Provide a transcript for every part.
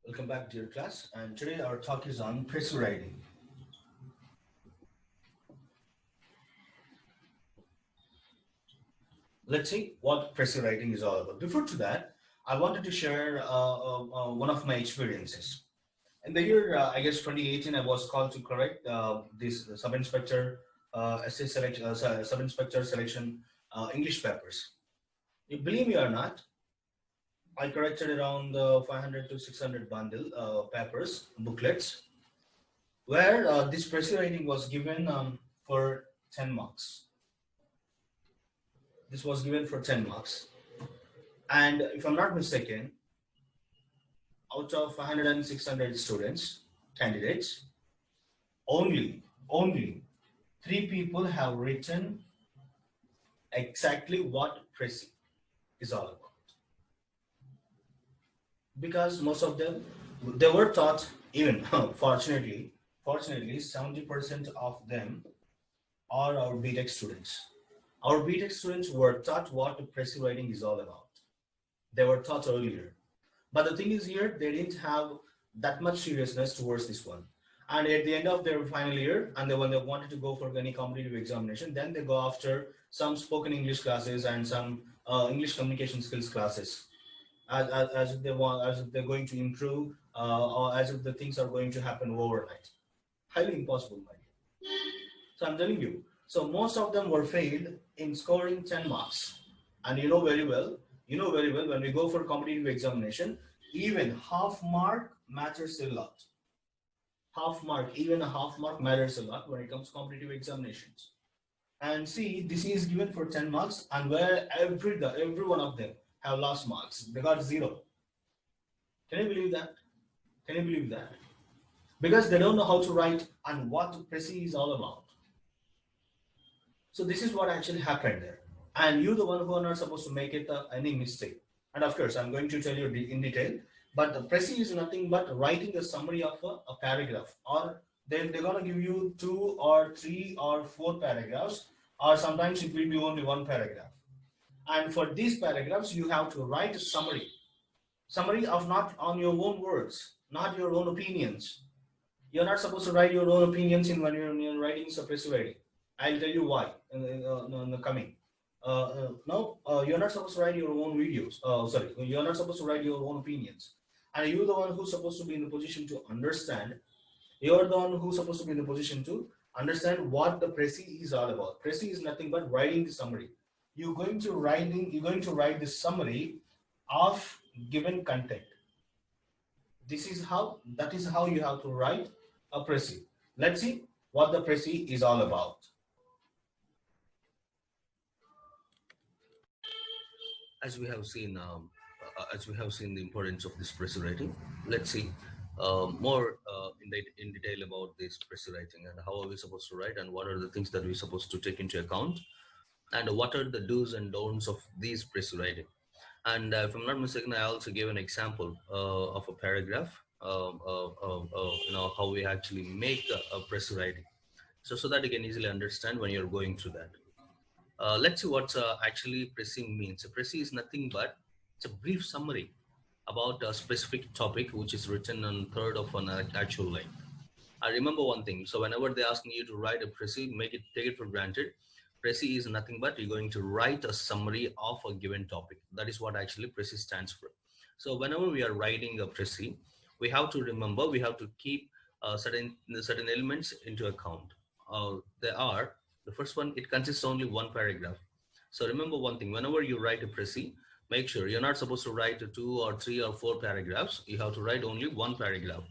Welcome back, dear class. And today our talk is on press writing. Let's see what press writing is all about. Before to that, I wanted to share one of my experiences. In the year, I guess 2018, I was called to correct this sub-inspector essay selection, sub-inspector selection English papers. You believe me or not, I corrected around 500 to 600 bundle papers, booklets, where this pressure rating was given for 10 marks. This was given for 10 marks. And if I'm not mistaken, out of 500 and 600 students, candidates, only three people have written exactly what Prezi is all about. Because most of them, they were taught, even fortunately, 70% of them are our BTech students. Our BTech students were taught what Prezi writing is all about. They were taught earlier. But the thing is here, they didn't have that much seriousness towards this one. And at the end of their final year, and then when they wanted to go for any competitive examination, then they go after some spoken English classes and some English communication skills classes, as if they want, as if they're going to improve, or as if the things are going to happen overnight. Highly impossible, my dear. So I'm telling you. So most of them were failed in scoring 10 marks. And you know very well when we go for competitive examination, even half mark matters a lot. Half mark, even a half mark matters a lot when it comes to competitive examinations. And see, this is given for 10 marks, and where every one of them have lost marks. They got zero. Can you believe that? Can you believe that? Because they don't know how to write and what Prezi is all about. So this is what actually happened there. And you, the one who are not supposed to make it any mistake. And of course, I'm going to tell you in detail. But the Prezi is nothing but writing a summary of a paragraph. Or they're going to give you two or three or four paragraphs. Or sometimes it will be only one paragraph. And for these paragraphs, you have to write a summary. Summary of not on your own words, not your own opinions. You're not supposed to write your own opinions in when you're writing suppressive writing. I'll tell you why in the coming. No, you're not supposed to write your own videos. Sorry, you're not supposed to write your own opinions. And you're the one who's supposed to be in the position to understand. You're the one who's supposed to be in the position to understand what the Prezi is all about. Prezi is nothing but writing the summary. You're going to write the summary of given content. That is how you have to write a Prezi. Let's see what the Prezi is all about. As we have seen, the importance of this Prezi writing, let's see more in detail about this Prezi writing and how are we supposed to write and what are the things that we're supposed to take into account and what are the do's and don'ts of these Prezi writing. And if I'm not mistaken, I also gave an example of a paragraph, how we actually make a Prezi writing. So that you can easily understand when you're going through that. Let's see what actually Prezi means. Prezi is nothing but it's a brief summary about a specific topic which is written on third of an actual line. I remember one thing. So whenever they're asking you to write a Prezi, take it for granted. Prezi is nothing but you're going to write a summary of a given topic. That is what actually Prezi stands for. So whenever we are writing a Prezi, we have to remember, we have to keep certain elements into account. There are the first one. It consists only one paragraph. So remember one thing. Whenever you write a Prezi, make sure you're not supposed to write two or three or four paragraphs. You have to write only one paragraph.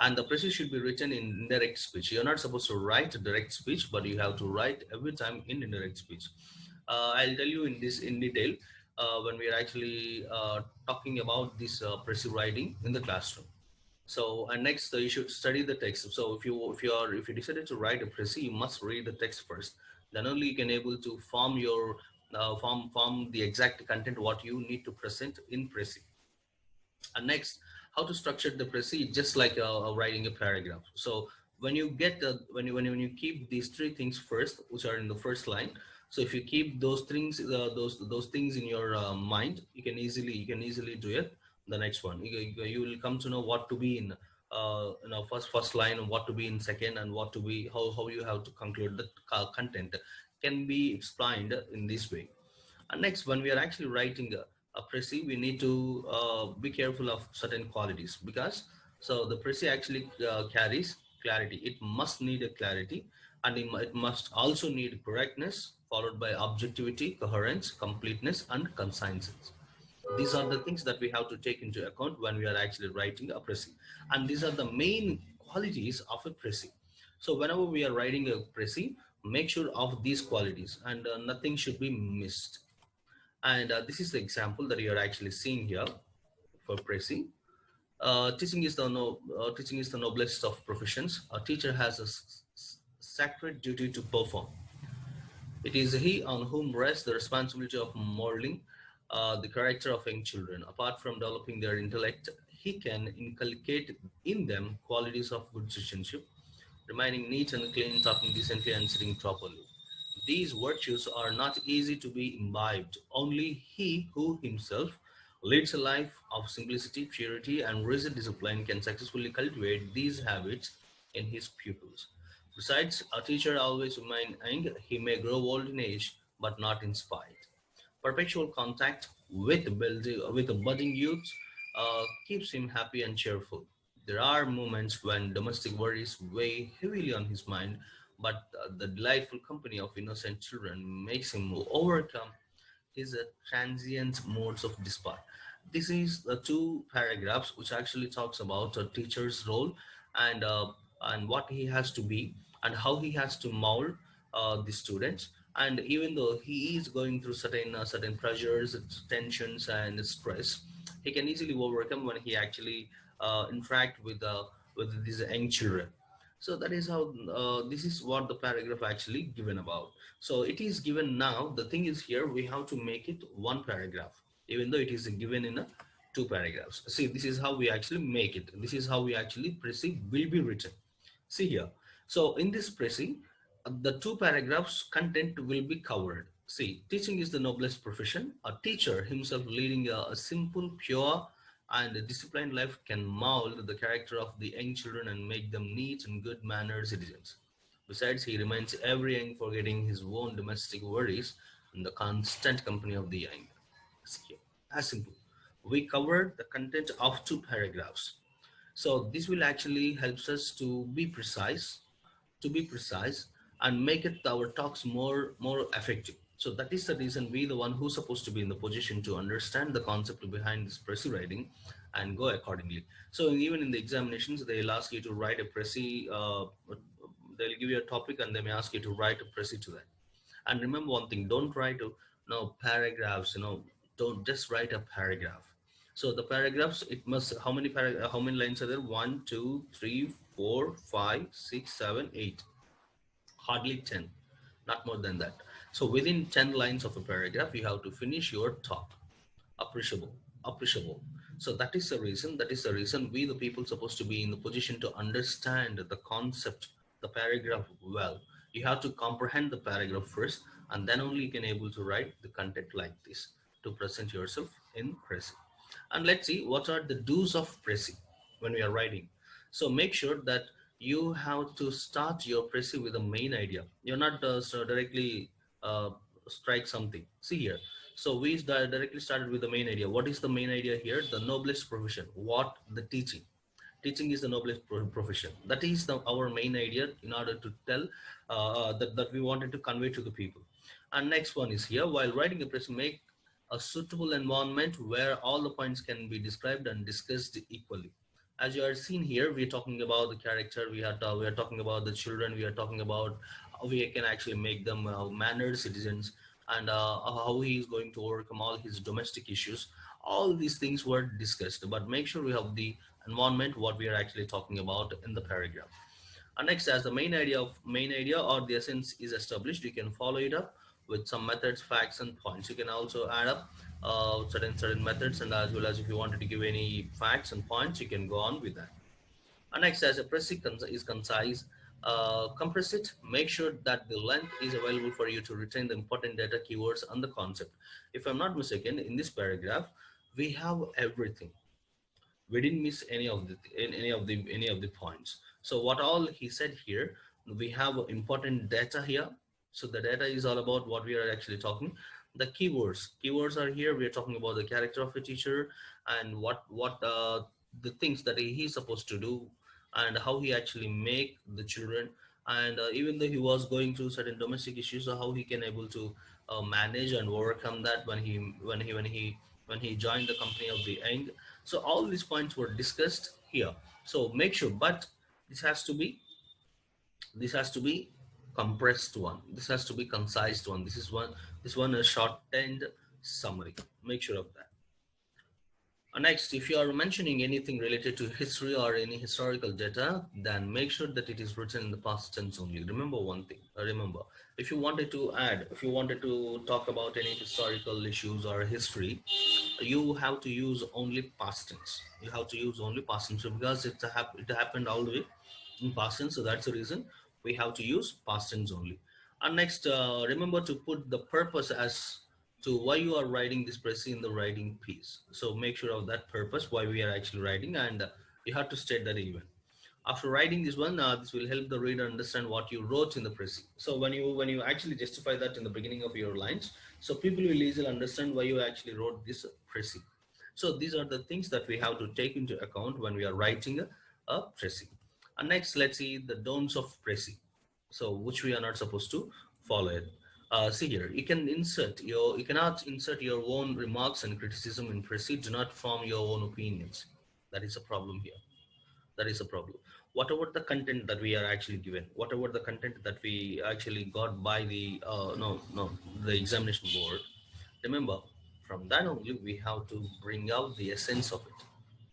And the Prezi should be written in indirect speech. You're not supposed to write direct speech, but you have to write every time in indirect speech. I'll tell you in detail when we are actually talking about this Prezi writing in the classroom. So and next you should study the text. So if you decided to write a Prezi, you must read the text first. Then only you can able to form your form the exact content what you need to present in Prezi. And next, how to structure the Prezi, just like writing a paragraph. So when you get the when you keep these three things first, which are in the first line. So if you keep those things in your mind, you can easily do it. the next one. You will come to know what to be in first line, and what to be in second, and what to be, how you have to conclude the content can be explained in this way. And next, when we are actually writing a précis, we need to be careful of certain qualities, because so the précis actually carries clarity. It must need a clarity, and it must also need correctness, followed by objectivity, coherence, completeness, and conciseness. These are the things that we have to take into account when we are actually writing a précis, and these are the main qualities of a précis. So whenever we are writing a précis, make sure of these qualities, and nothing should be missed. And this is the example that you are actually seeing here for Prezi. Teaching is the noblest of professions. A teacher has a sacred duty to perform. It is he on whom rests the responsibility of molding the character of young children. Apart from developing their intellect, he can inculcate in them qualities of good citizenship, remaining neat and clean, talking decently, and sitting properly. These virtues are not easy to be imbibed. Only he who himself leads a life of simplicity, purity, and rigid discipline can successfully cultivate these habits in his pupils. Besides, a teacher always remains young. He may grow old in age, but not in spite. Perpetual contact with the budding youths keeps him happy and cheerful. There are moments when domestic worries weigh heavily on his mind, but the delightful company of innocent children makes him overcome his transient modes of despair. This is the two paragraphs which actually talks about a teacher's role, and what he has to be, and how he has to mold the students. And even though he is going through certain pressures, tensions, and stress, he can easily overcome when he actually interact with these young children. So that is how this is what the paragraph actually given about. So it is given now. The thing is here we have to make it one paragraph, even though it is given in a two paragraphs. See, this is how we actually make it. This is how we actually Prezi will be written. See here. So in this Prezi, the two paragraphs content will be covered. See, teaching is the noblest profession. A teacher himself leading a simple, pure, and disciplined life can mold the character of the young children and make them neat and good mannered citizens. Besides, he remains ever young, forgetting his own domestic worries in the constant company of the young. See, as simple. We covered the content of two paragraphs. So this will actually helps us to be precise and make it our talks more effective. So that is the reason we the one who's supposed to be in the position to understand the concept behind this Prezi writing and go accordingly. So even in the examinations they'll ask you to write a Prezi, they'll give you a topic and they may ask you to write a Prezi to that. And remember one thing, don't write paragraphs, don't just write a paragraph. So the paragraphs, it must, how many lines are there? One, two, three, four, five, six, seven, eight. Hardly 10, not more than that. So within 10 lines of a paragraph, you have to finish your thought. Appreciable, appreciable. So that is the reason we the people supposed to be in the position to understand the concept, the paragraph well. You have to comprehend the paragraph first, and then only you can able to write the content like this to present yourself in Prezi. And let's see what are the do's of Prezi when we are writing. So make sure that you have to start your Prezi with a main idea. You're not directly uh, strike something. See here. So we directly started with the main idea. What is the main idea here? The noblest profession. What? The teaching. Teaching is the noblest profession. That is our main idea in order to tell that we wanted to convey to the people. And next one is here. While writing a press, make a suitable environment where all the points can be described and discussed equally. As you are seen here, we are talking about the character. We are talking about the children. We are talking about how we can actually make them mannered citizens, and how he is going to overcome all his domestic issues. All these things were discussed, but make sure we have the environment what we are actually talking about in the paragraph. And next, as the main idea or the essence is established, you can follow it up with some methods, facts, and points. You can also add up certain methods, and as well as if you wanted to give any facts and points, you can go on with that. And next, as a press is concise, compress it. Make sure that the length is available for you to retain the important data, keywords, and the concept. If I'm not mistaken, in this paragraph, we have everything. We didn't miss any of the points. So what all he said here, we have important data here. So the data is all about what we are actually talking. The keywords are here. We are talking about the character of a teacher, and what the things that he's supposed to do, and how he actually make the children. And even though he was going through certain domestic issues, so how he can able to manage and overcome that when he joined the company of the young. So all these points were discussed here. So make sure, but this has to be this has to be compressed one. This has to be concise one. This one a shortened summary. Make sure of that. Next, if you are mentioning anything related to history or any historical data, then make sure that it is written in the past tense only. Remember one thing. Remember, if you wanted to talk about any historical issues or history, you have to use only past tense. You have to use only past tense because it happened all the way in past tense. So that's the reason we have to use past tense only. And next, remember to put the purpose as to why you are writing this precis in the writing piece. So make sure of that purpose why we are actually writing, and you have to state that even. After writing this one, this will help the reader understand what you wrote in the precis. So when you actually justify that in the beginning of your lines, so people will easily understand why you actually wrote this precis. So these are the things that we have to take into account when we are writing a precis. And next, let's see the don'ts of precis. So which we are not supposed to follow it. See here, you cannot insert your own remarks and criticism in precis. Do not form your own opinions. That is a problem here. That is a problem. Whatever the content that we are actually given, whatever the content that we actually got by the no the examination board, remember, from that only we have to bring out the essence of it.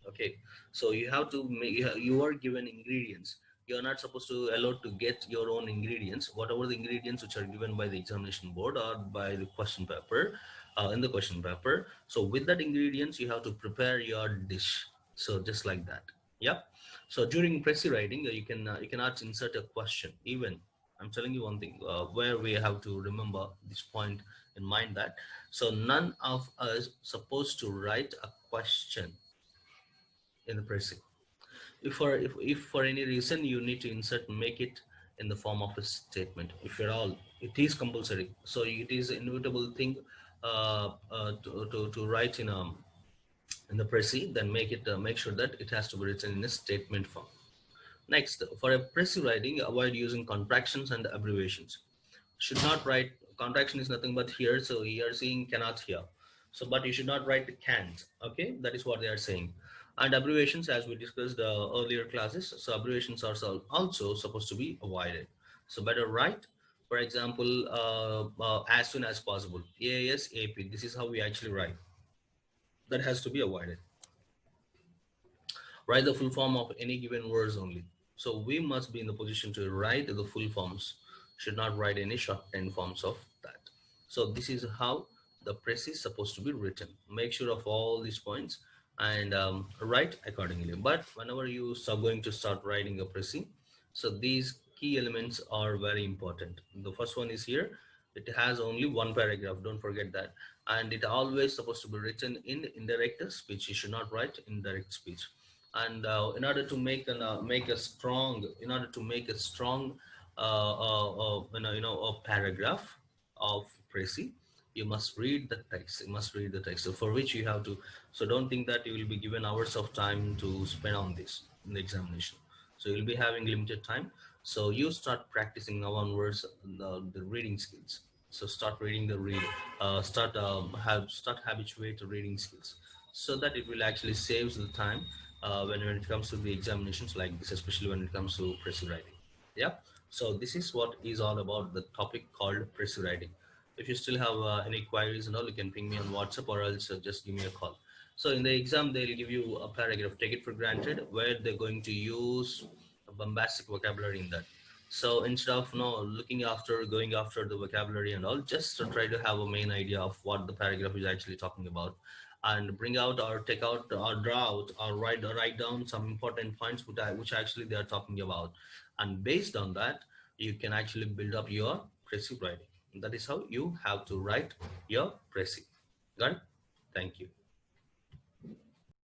Okay, so you have to make, you are given ingredients. You are not supposed to allowed to get your own ingredients, whatever the ingredients which are given by the examination board or by the question paper, in the question paper. So with that ingredients you have to prepare your dish. So just like that. Yeah. So during pressy writing, you cannot insert a question. Even I'm telling you one thing, where we have to remember this point in mind, that so none of us supposed to write a question in the pressy. If for any reason you need to insert, make it in the form of a statement. If at all, it is compulsory. So it is inevitable thing to write in the pressy. Then make sure that it has to be written in a statement form. Next, for a pressy writing, avoid using contractions and abbreviations. Should not write, contraction is nothing but here, so here seeing cannot here. So but you should not write can't. Okay, that is what they are saying. And abbreviations, as we discussed earlier classes, so abbreviations are also supposed to be avoided. So better write, for example, as soon as possible, ASAP. This is how we actually write. That has to be avoided. Write the full form of any given words only. So we must be in the position to write the full forms, should not write any shorthand forms of that. So this is how the press is supposed to be written. Make sure of all these points and write accordingly. But whenever you are going to start writing a pressing, so these key elements are very important. The first one is here. It has only one paragraph. Don't forget that. And it always supposed to be written in indirect speech. You should not write indirect speech. And in order to make a strong, in order to make a strong a paragraph of Prezi, you must read the text. You must read the text. So for which you have to. So don't think that you will be given hours of time to spend on this in the examination. So you'll be having limited time. So you start practicing now onwards the reading skills. So start reading the read. Start habituate reading skills, so that it will actually saves the time when it comes to the examinations like this, especially when it comes to press writing. Yeah. So this is what is all about the topic called press writing. If you still have any queries and all, you can ping me on WhatsApp or else just give me a call. So in the exam, they'll give you a paragraph, take it for granted, where they're going to use a bombastic vocabulary in that. So instead of looking after going after the vocabulary and all, just to try to have a main idea of what the paragraph is actually talking about, and bring out or take out or draw out or write down some important points which actually they are talking about, and based on that you can actually build up your pressy writing. That is how you have to write your pressy. Got it? Thank you.